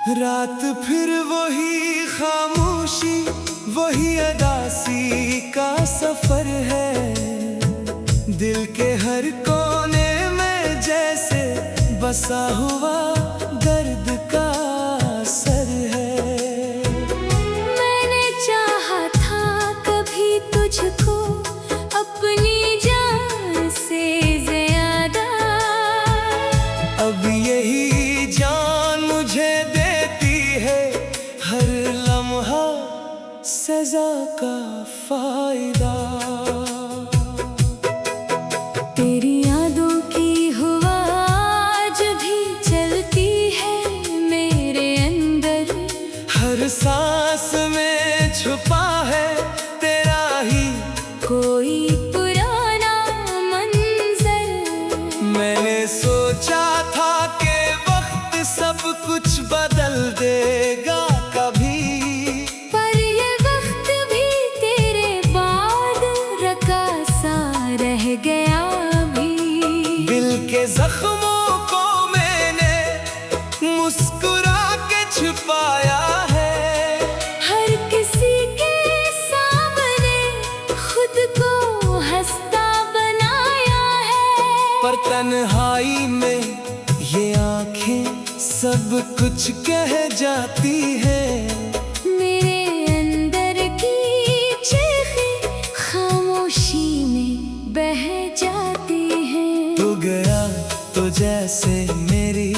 रात फिर वही खामोशी, वही अदासी का सफर है। दिल के हर कोने में जैसे बसा हुआ दर्द का असर है। मैंने चाहा था कभी तुझको अपनी जान से ज्यादा, अब यही जान मुझे देती है हर लम्हा सजा का फायदा। तेरी यादों की हुआ आज भी चलती है मेरे अंदर। हर सांस में छुपा है तेरा ही कोई पुराना मंजर। मैंने सोचा था कि वक्त सब कुछ बदल देगा कभी, पर ये वक्त भी तेरे बाद रखा सा रह गया अभी। दिल के जख्मों को मैंने मुस्कुरा के छुपाया है। हर किसी के सामने खुद को हंसता बनाया है, पर तन्हाई में ये आंखें सब कुछ कह जाती है। मेरे अंदर की चीखें खामोशी में बह जाती हैं। तू गया तो जैसे मेरी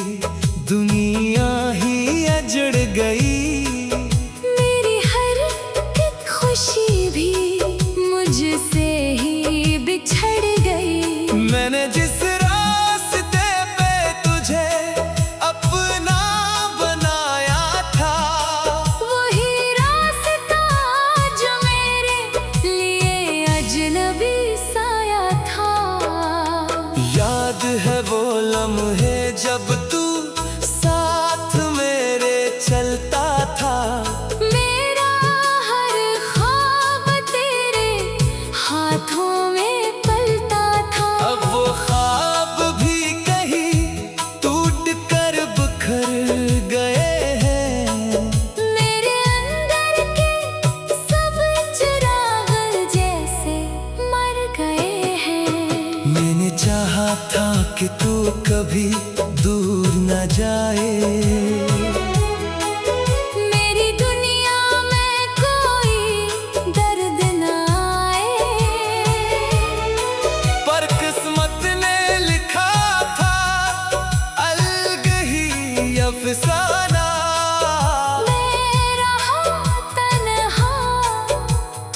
दुनिया ही अजड़ गई। मेरी हर एक खुशी भी मुझसे ही बिछड़ गई। मैंने जिस रास्ते पे तुझे अपना बनाया था, वही रास्ता जो मेरे लिए अजनबी साया था। याद है वो लम्हे जब तू साथ मेरे चलता था। मेरा हर ख्वाब तेरे हाथों में पलता था। अब वो ख्वाब भी कहीं टूट कर बिखर गए हैं। मेरे अंदर के सब चिराग जैसे मर गए हैं। मैंने चाहा था कि तू कभी दूर न जाए। मेरी दुनिया में कोई दर्द न आए, पर किस्मत ने लिखा था अलग ही अफसाना। मैं रहा तन्हा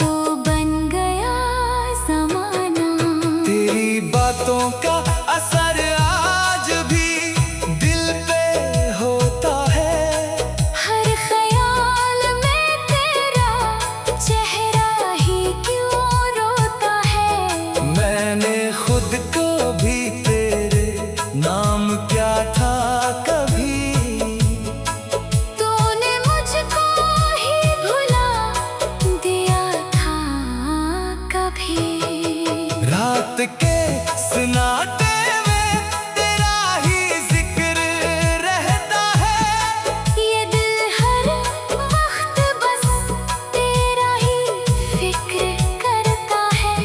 तो बन गया ज़माना। तेरी बातों का असर आज भी दिल पे होता है। हर ख्याल में तेरा चेहरा ही क्यों रोता है। मैंने खुद को भी तेरे नाम क्या था कभी। तूने मुझको ही भुला दिया था कभी। रात के सन्नाटे में तेरा ही जिक्र रहता है। ये दिल हर वक्त बस तेरा ही फिक्र करता है।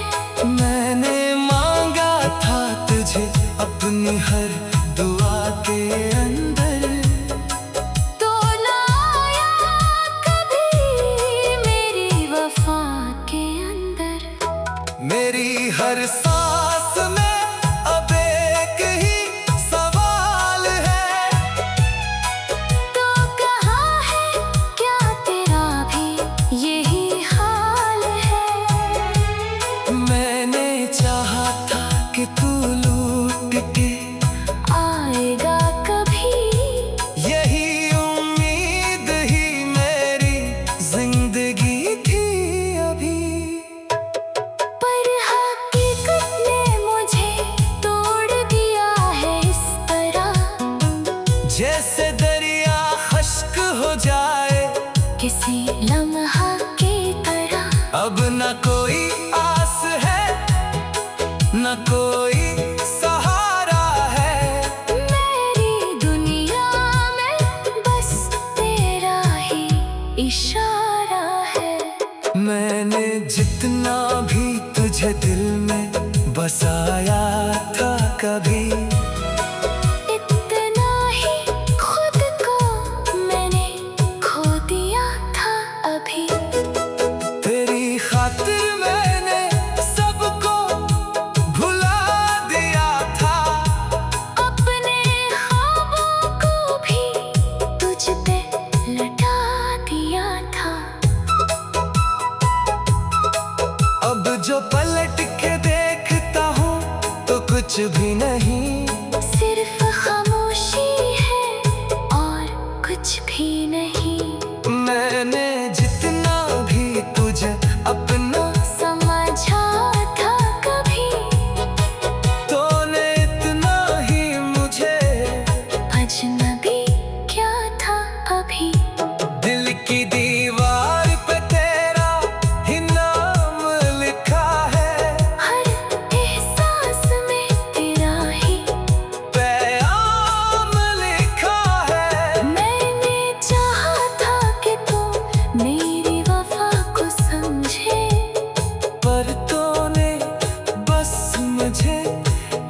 मैंने मांगा था तुझे अपनी हर दुआ के अंदर, तो ना आया कभी मेरी वफा के अंदर। मेरी हर सांस में अब एक ही सवाल है। तो कहाँ है क्या तेरा भी यही हाल है। मैंने चाहा था कि तू लूट के आएगा कभी, यही उम्मीद ही मेरी जिंदगी थी अभी। पर हकीकत ने मुझे तोड़ दिया है इस तरह। जैसे दरिया खश्क हो जाए किसी लम्हा की तरह। अब न कोई आस है न कोई सहारा है। मेरी दुनिया में बस जितना भी तुझे दिल में बसाया था कभी, इतना ही खुद को मैंने खो दिया था अभी। तेरी खातिर मैंने सबको भुला दिया था, अपने ख्वाबों को भी तुझ पे लटा दिया था। अब जो पलट के देखता हूँ तो कुछ भी नहीं, सिर्फ खामोशी है और कुछ भी नहीं। मैंने जितना भी तुझे अपना समझा था कभी, तूने इतना ही मुझे अजनबी क्या था अभी। दिल की दीवार पे तेरा ही नाम लिखा है, हर एहसास में तेरा ही पैगाम लिखा है। मैंने चाहा था कि तू मेरी वफा को समझे, पर तूने बस मुझे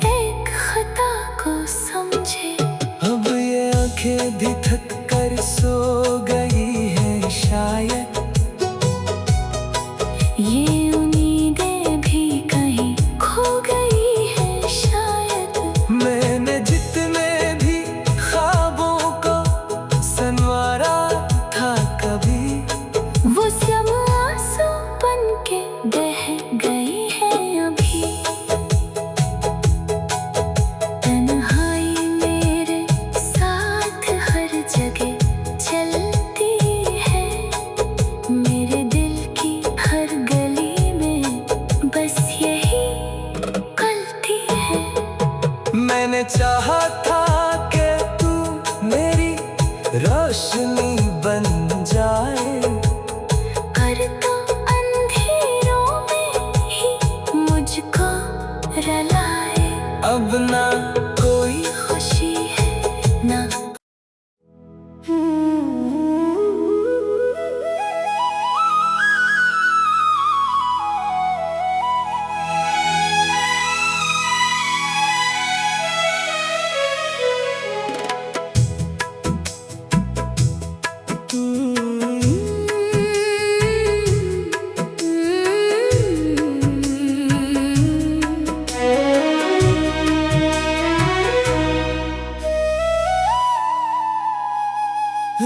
एक खता को समझे। अब ये आंखें भी थक कर सो गई है शायद, ये उम्मीदें भी कहीं खो गई है शायद। मैंने जितने भी ख्वाबों को संवारा था कभी, वो सब आंसू बन के बह गई है अभी। तन्हाई मेरे साथ हर जगह चलती है, मेरे दिल की हर गली में बस यही गलती है। मैंने चाहा था कि तू मेरी रोशनी बन जाए, पर तो अंधेरों में ही मुझको रलाए। अब ना कोई खुशी है ना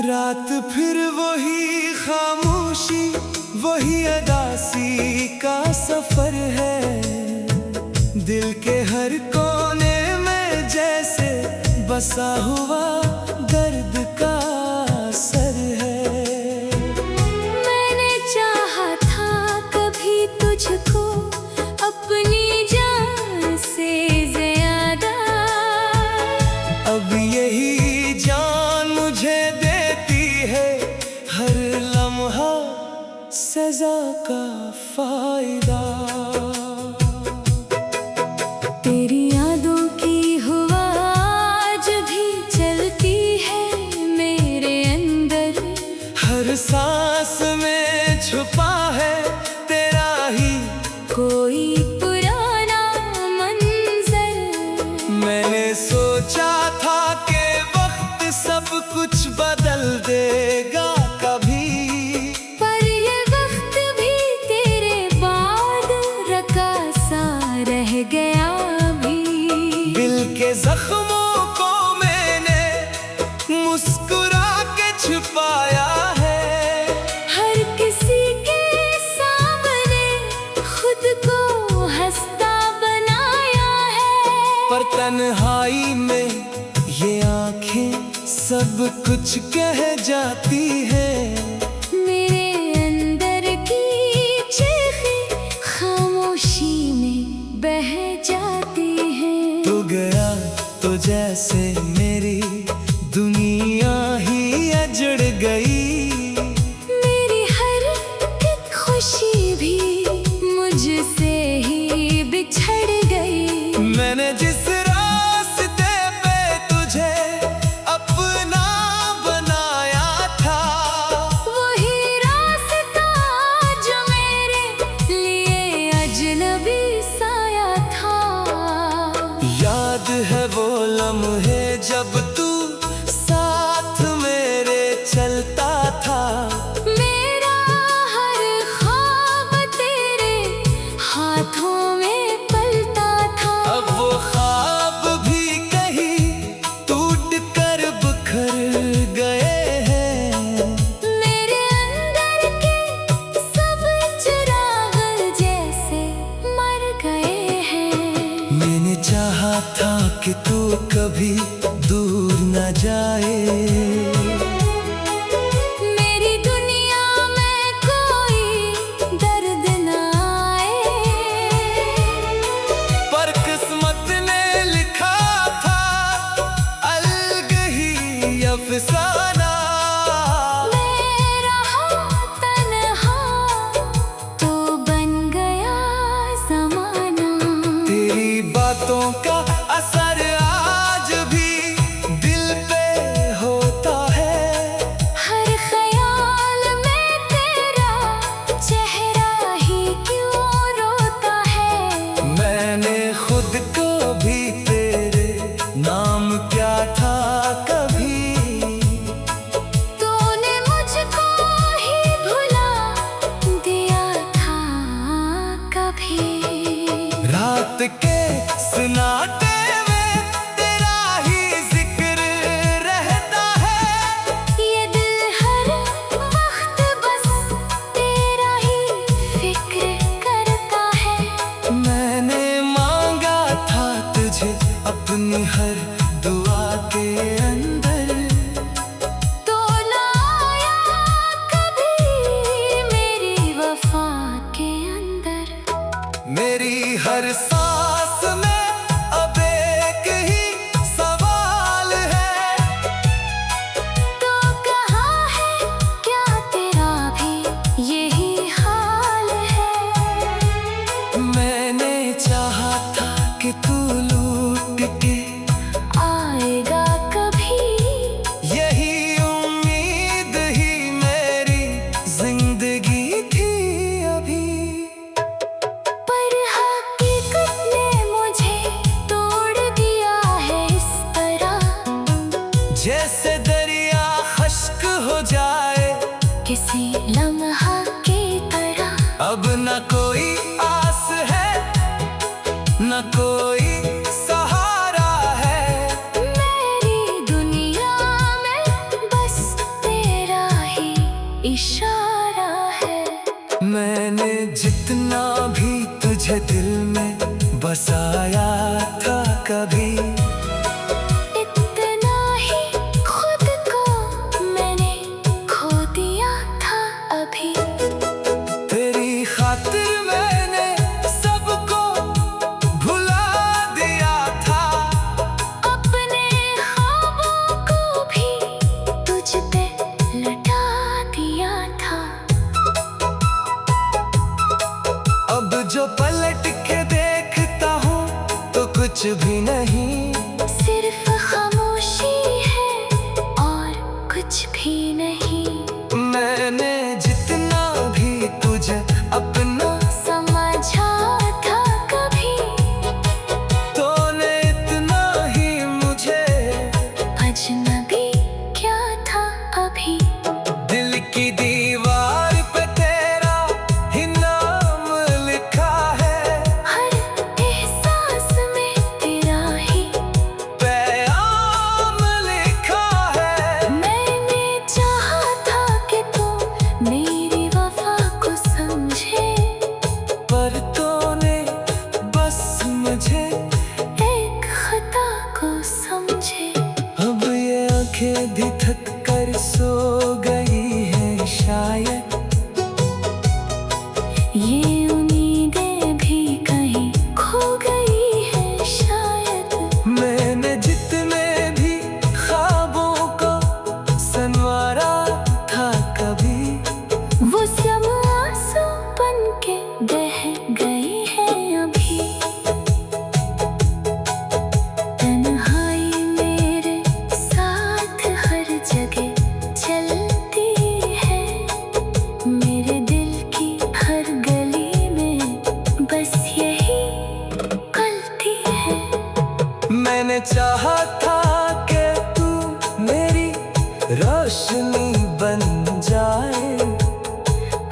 रात फिर वही खामोशी, वही अदासी का सफर है। दिल के हर कोने में जैसे बसा हुआ दर्द का असर है। मैंने चाहा था कभी तुझको अपनी जान से ज्यादा, अब यही जान मुझे देती है हर लम्हा सजा का फायदा। तेरी यादों की हुआ आज भी चलती है मेरे अंदर, हर सांस में छुपा है तेरा ही कोई पुराना मंजर। मैंने सोचा था कि वक्त सब कुछ बदल देगा कभी, पर ये वक्त भी तेरे बाद रका सा रह गया अभी। दिल के जख्मों को मैंने मुस्कुरा के छुपाया है, हर किसी के सामने खुद को हंसता बनाया है। पर तन्हाई में ये आंखें सब कुछ कह जाती है। मेरे अंदर की चीखें खामोशी में बह जाती हैं। तू गया तो जैसे मेरी दुनिया ही अजड़ गई, मेरी हर एक खुशी भी मुझसे ही बिछड़ गई। मैंने जिस रास्ते पे तुझे अपना बनाया था, कि तू कभी दूर न जाए। मेरी दुनिया में कोई दर्द न आए, पर किस्मत ने लिखा था अलग ही अफसाना। बातों का असर आज भी दिल पे होता है। हर ख्याल में तेरा चेहरा ही क्यों रोता है। मैंने खुद को भी तेरे नाम क्या था कभी, तूने मुझको ही भुला दिया था कभी। रात के सुनाते में तेरा ही जिक्र रहता है। ये दिल हर वक्त बस तेरा ही फिक्र करता है। मैंने मांगा था तुझे अपनी हर दुआ के अंदर, तो लाया कभी मेरी वफा के अंदर। मेरी हर सांस में अब एक ही सवाल है, तो कहाँ है क्या तेरा भी यही हाल है। मैंने चाहा था कि तू लौट के आएगा कभी, यही उम्मीद ही मेरी जिंदगी थी अभी। पर हकीकत ने मुझे तोड़ दिया है इस तरह, जैसे दरिया खश्क हो जाए किसी लम्हा की तरह। अब न कोई आस है न कोई सहारा है। मेरी दुनिया में बस तेरा ही इशारा है। मैंने जितना भी तुझे दिल में बसाया था कभी, इतना ही खुद को मैंने खो दिया था अभी। तेरी खातिर मैंने सबको भुला दिया था। अपने ख्वाबों को भी तुझ पे लटा दिया था। अब जो पलट के देखता हूँ तो कुछ भी नहीं, सिर्फ खामोशी है और कुछ भी नहीं। मैंने जितना भी तुझे अपना समझा था कभी, तूने इतना ही मुझे अजनबी क्या था अभी। दिल की दीवार पे तेरा ही नाम लिखा है। हर एहसास में तेरा ही पैगाम लिखा है। मैंने चाहा था कि तू मेरी वफा को समझे, पर तूने बस मुझे एक खता को समझे। अब ये आंखें भी थक कर सो गई है शायद, ये उम्मीदें भी कहीं खो गई है शायद। मैंने जितने भी ख्वाबों को संवारा था कभी, वो सब आंसू बन के बह गए हैं अभी। तन्हाई मेरे साथ हर जगह चलती है, मेरे दिल की हर गली में बस यही गलती है। मैंने चाहा था कि तू मेरी रोशनी बन जाए,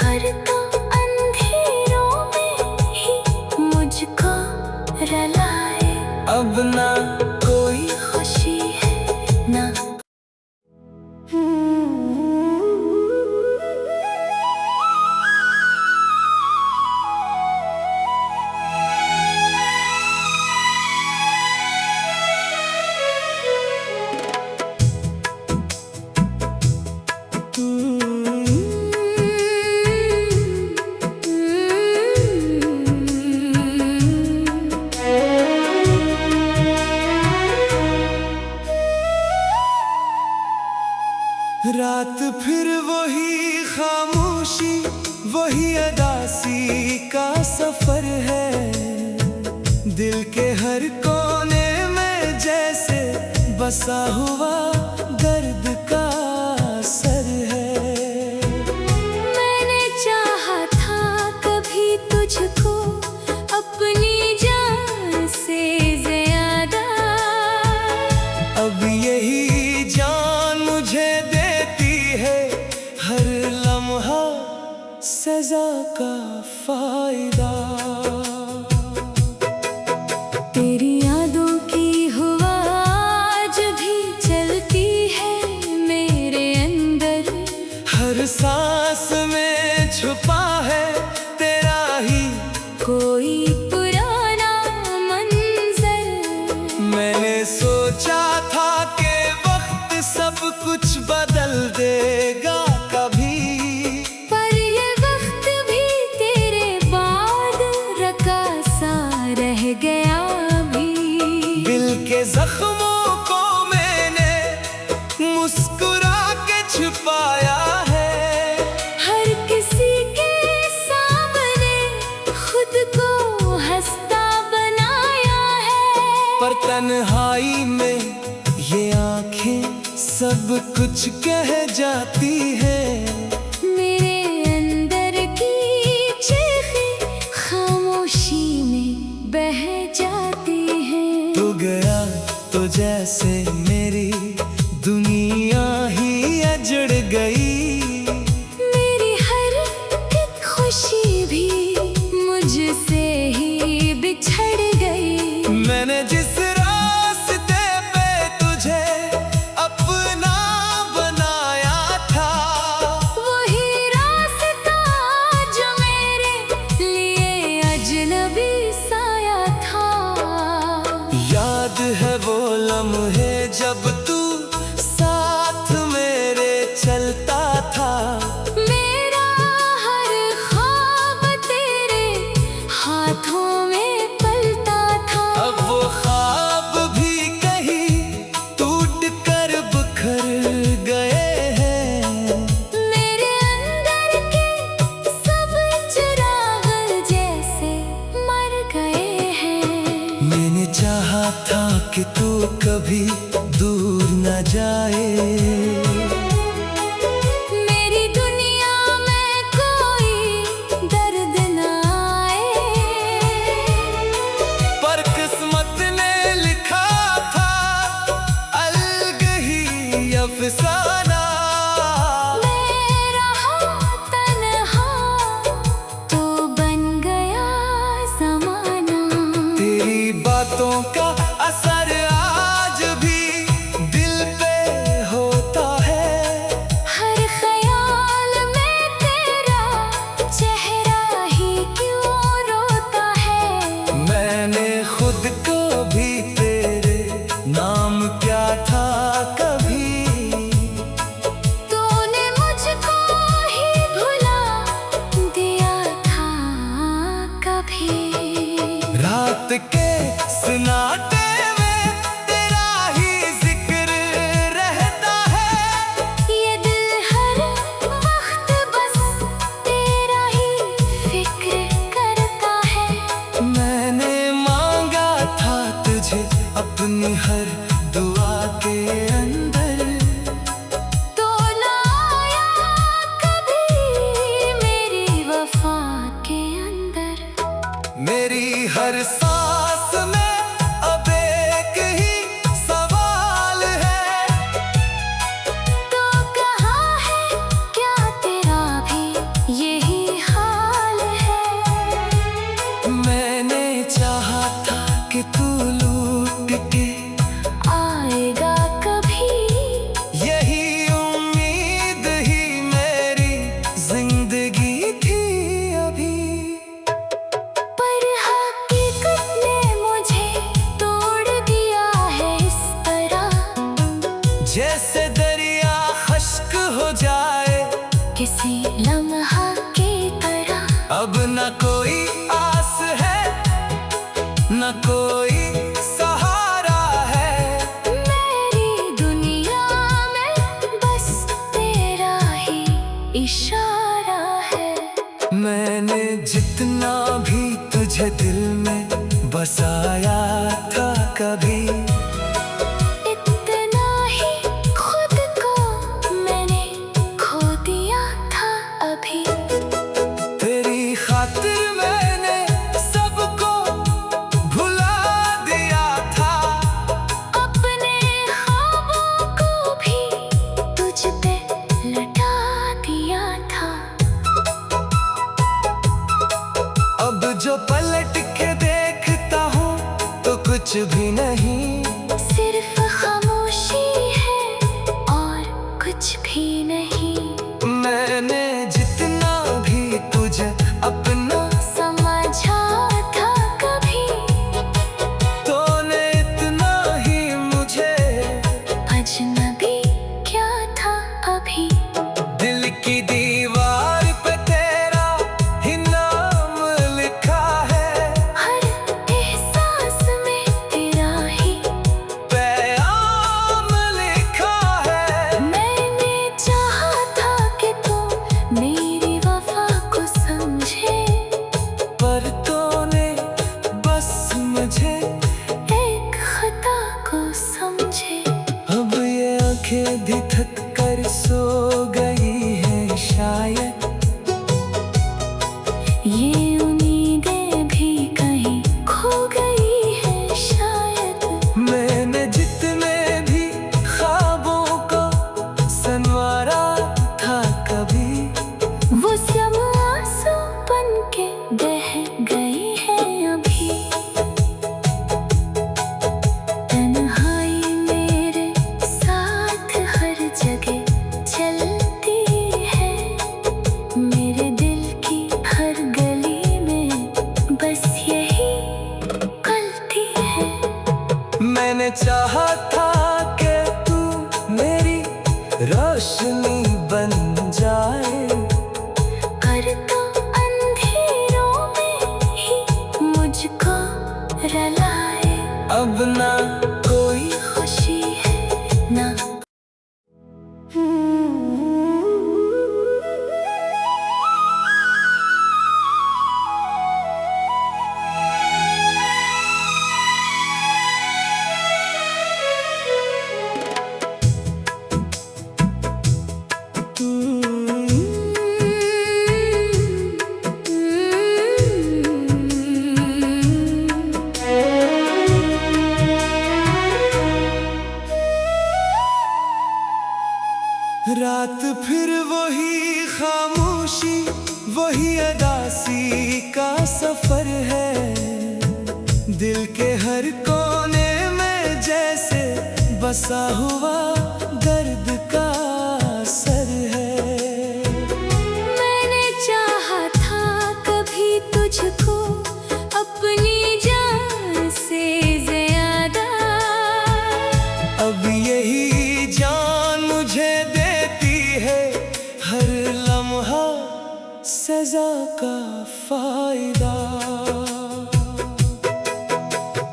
पर तो अंधेरों में ही मुझको रलाए। अब ना कोई खुशी है ना रात फिर वही खामोशी, वही अदासी का सफर है। दिल के हर कोने में जैसे बसा हुआ दर्द का असर है। मैंने चाहा था कभी तुझको अपनी जान से ज्यादा, अब यही जान मुझे देती है हर लम्हा सजा का फायदा। तेरी यादों की हुआ आज भी चलती है मेरे अंदर। हर सांस में छुपा है तेरा ही कोई पुराना मंजर। मैंने सोचा था कि वक्त सब कुछ बदल देगा कभी, पर ये वक्त भी तेरे बाद रका सा रह गया अभी। दिल के जख्मों को मैंने मुस्कुरा के छुपाया है। हर किसी के सामने खुद को हंसता बनाया है। पर तन्हाई में ये आंखें सब कुछ कह जाती है। मेरे अंदर की चीखें खामोशी में बह जाती हैं। तू गया तो जैसे मेरी दुनिया ही अजड़ गई। मेरी हर एक खुशी भी मुझसे ही बिछड़ गई। मैंने जिस रास्ते पे तुझे अपना बनाया था, वही रास्ता जो मेरे लिए अजनबी साया था। याद है वो लम्हे जब तू साथ मेरे चलता था। मेरा हर ख्वाब तेरे हाथों में पलता था। अब वो ख्वाब भी कहीं टूट कर बिखर गए हैं। मेरे अंदर के सब चिराग जैसे मर गए हैं। मैंने चाहा था कि तू कभी दूर न जाए। मेरी दुनिया में कोई दर्द न आए। पर किस्मत ने लिखा था अलग ही अफसाना। मैं रहा तन्हा तो बन गया ज़माना। तेरी बातों का असर आज भी दिल पे होता है। हर ख्याल में तेरा चेहरा ही क्यों रोता है। मैंने खुद को भी तेरे नाम क्या था कभी। तूने मुझको ही भुला दिया था कभी। रात के सन्नाटे में तेरा ही जिक्र रहता है। ये दिल हर वक्त बस तेरा ही फिक्र करता है। मैंने मांगा था तुझे अपनी हर दुआ के अंदर। तो लाया कभी मेरी वफा के अंदर। मेरी हर सांस में अब एक ही सवाल है। तो कहाँ है क्या तेरा भी यही हाल है। मैंने चाहा था कि तू लूट के आएगा कभी। यही उम्मीद ही मेरी जिंदगी थी अभी। पर हकीकत ने मुझे तोड़ दिया है इस तरह। जैसे दरिया खश्क हो जाए किसी लम्हा की तरह। अब न कोई आस है न कोई सहारा है। मेरी दुनिया में बस इशारा है। मैंने जितना भी तुझे दिल में बसाया था कभी, इतना ही खुद को मैंने खो दिया था अभी। तेरी खातिर मैंने सबको भुला दिया था, अपने ख्वाबों को भी तुझ पे लटा दिया था। अब जो पलट के देखता हूँ तो कुछ भी नहीं, सिर्फ खामोशी है और कुछ भी नहीं। मैंने जितना भी तुझे अपना समझा था कभी, तूने इतना ही मुझे अजनबी क्या था अभी। दिल की दीवार पे तेरा ही नाम लिखा है, हर एहसास में तेरा ही पैगाम लिखा है। मैंने चाहा था कि तू मेरी वफा को समझे, पर तूने बस मुझे एक खता को समझे। अब ये आंखें भी थक कर सो गई है शायद, ये उम्मीदें भी कहीं खो गई है शायद। मैंने जितने भी ख्वाबों को संवारा था कभी, वो सब आंसू बन के बह गई है अभी। तन्हाई मेरे साथ हर जगह चलती है, मेरे दिल की हर गली में बस यही गलती है। मैंने चाहा था कि तू मेरी रोशनी बन जाए, पर तो अंधेरों में ही मुझको रलाए। अब ना कोई खुशी है ना रात फिर वही खामोशी, वही अदासी का सफर है। दिल के हर कोने में जैसे बसा हुआ दर्द का असर है। मैंने चाहा था कभी तुझको अपनी जान से ज्यादा, अब यही जान मुझे देती है हर लम्हा सजा का फायदा।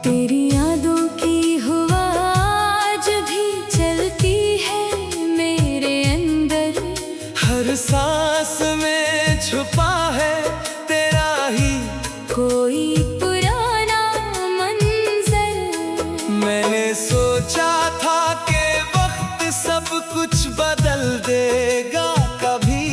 तेरी यादों की हुआ आज भी चलती है मेरे अंदर, हर सांस में छुपा है तेरा ही कोई पुराना मंजर। मैंने सोचा था कि वक्त सब कुछ बदल देगा कभी,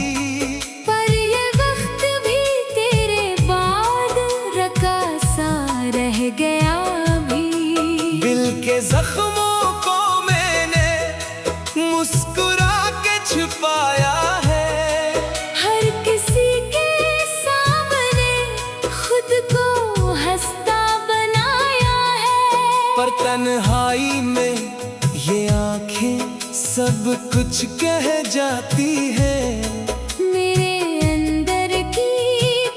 पर ये वक्त भी तेरे बाद रका सा रह गया अभी। दिल के जख्मों को मैंने मुस्कुरा के छुपाया है, हर किसी के सामने खुद को हंसता बनाया है। पर तन्हाई में ये आंखें सब कुछ कह जाती है। मेरे अंदर की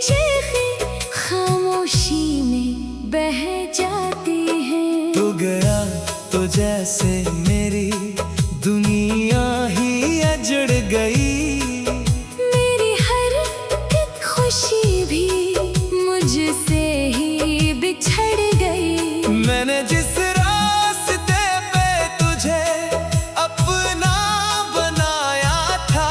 चीखें खामोशी में बह जाती हैं। तू गया तो जैसे मेरी दुनिया ही अजड़ गई, मेरी हर एक खुशी भी मुझसे ही बिछड़ गई। मैंने जिस रास्ते पे तुझे अपना बनाया था,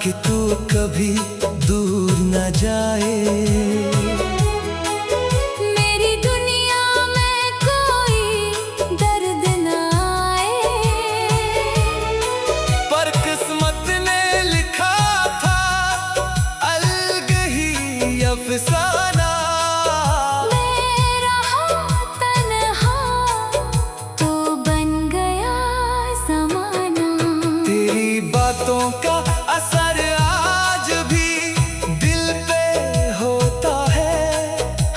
कि तू कभी दूर न जाए। मेरी दुनिया में कोई दर्द न आए, पर किस्मत ने लिखा था अलग ही अफसाना। मैं रहा तन्हा तो बन गया ज़माना। तेरी बातों का असर आज भी दिल पे होता है।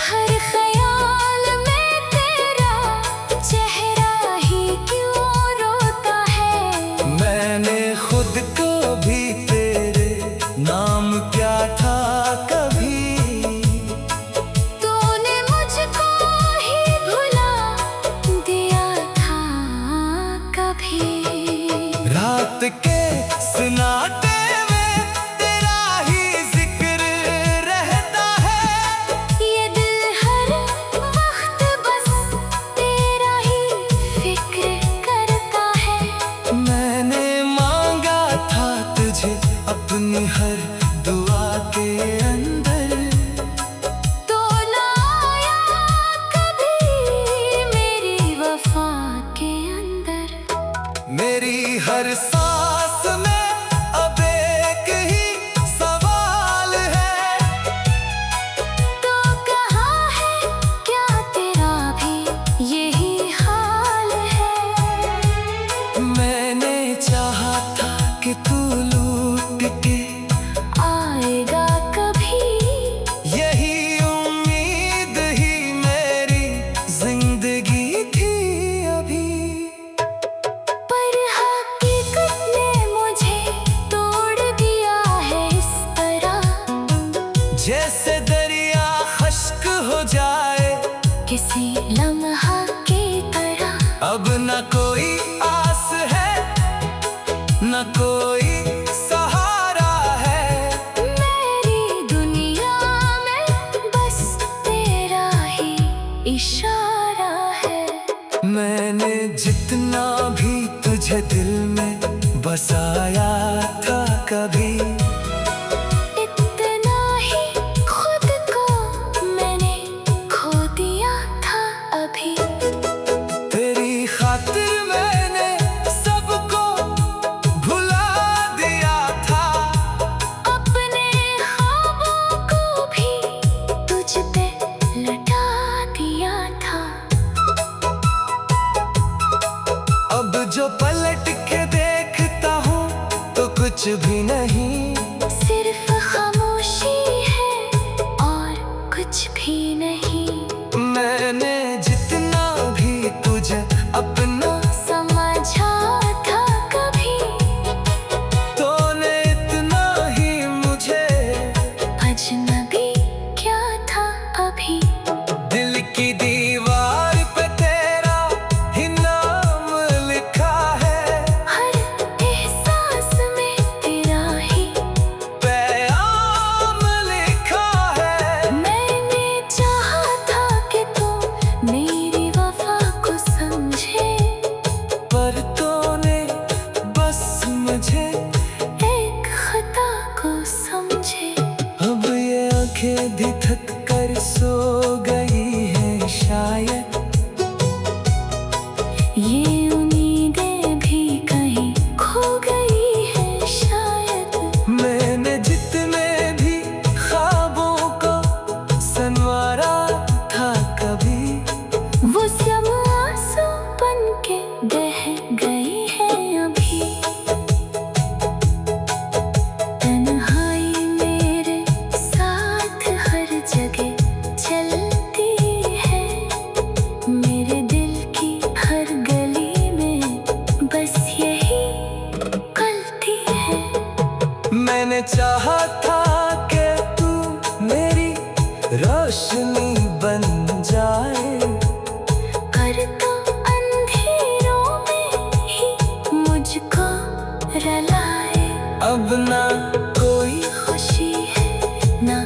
हर ख्याल में तेरा चेहरा ही क्यों रोता है। मैंने खुद को भी तेरे नाम क्या था कभी। तूने मुझको ही भुला दिया था कभी। रात के सन्नाटे में तेरा ही जिक्र रहता है। ये दिल हर वक्त बस तेरा ही फिक्र करता है। मैंने मांगा था तुझे अपनी हर दुआ के अंदर। तो ना आया कभी मेरी वफा के अंदर। मेरी हर सांस में अब एक ही सवाल है। तो कहाँ है क्या तेरा भी यही हाल है। मैंने चाहा था कि तू लूट के आएगा कभी। यही उम्मीद ही मेरी जिंदगी थी अभी। पर हकीकत ने मुझे तोड़ दिया है इस तरह। जैसे दरिया खश्क हो जाए किसी लम्हा की तरह। अब न कोई आस है न कोई सहारा है। मेरी दुनिया में बस तेरा ही इशारा है। मैंने जितना भी तुझे दिल में बसाया था कभी। इतना ही खुद को मैंने खो दिया था अभी। तेरी खातिर मैंने सबको भुला दिया था। अपने ख्वाबों को भी तुझ पे लटा दिया था। अब जो पलट के देखता हूँ तो कुछ भी नहीं। सिर्फ खामोशी है और कुछ भी नहीं। मैंने जितना भी तुझे अपना समझा था कभी। तूने इतना ही मुझे अजनबी क्या था अभी। दिल की दीवार पे तेरा ही नाम लिखा है। हर एहसास में तेरा ही पैगाम लिखा है। मैंने चाहा था कि तू मेरी वफा को समझे। पर तूने बस मुझे एक खता को समझे। अब ये आंखें भी थक कर सो गई हैं शायद। ये उम्मीदें भी कहीं खो गई है शायद। मैंने जितने भी ख्वाबों को संवारा था कभी। वो सब आंसू बन के बह गई है अभी। तन्हाई मेरे साथ हर जगह चलती है। मेरे दिल की हर गली में बस यही गलती है। मैंने चाहा था कि तू मेरी रोशनी बन जाए। पर तो अंधेरों में ही मुझको रलाए। अब ना कोई खुशी है ना।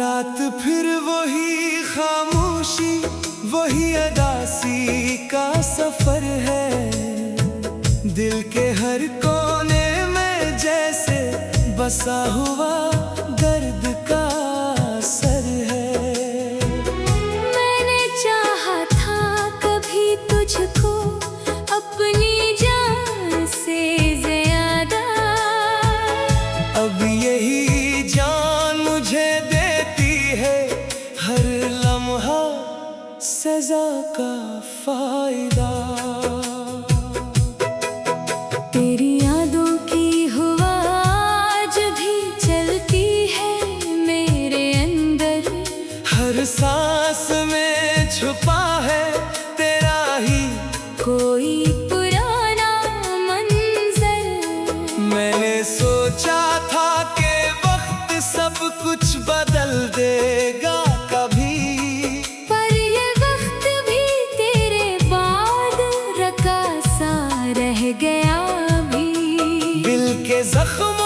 रात फिर वही खामोशी, वही अदासी का सफर है। दिल के हर कोने में जैसे बसा हुआ दर्द का असर है। मैंने चाहा था कभी तुझको अपनी जान से ज्यादा, अब यही जान मुझे देती है हर लम्हा सजा का फायदा। तेरी यादों की हुआ आज भी चलती है मेरे अंदर, हर सांस में छुपा है तेरा ही कोई पुराना मंजर। मैंने सोचा था कि वक्त सब कुछ बदल देगा कभी, पर ये वक्त भी तेरे बाद रका सा रह गया अभी। दिल के जख्म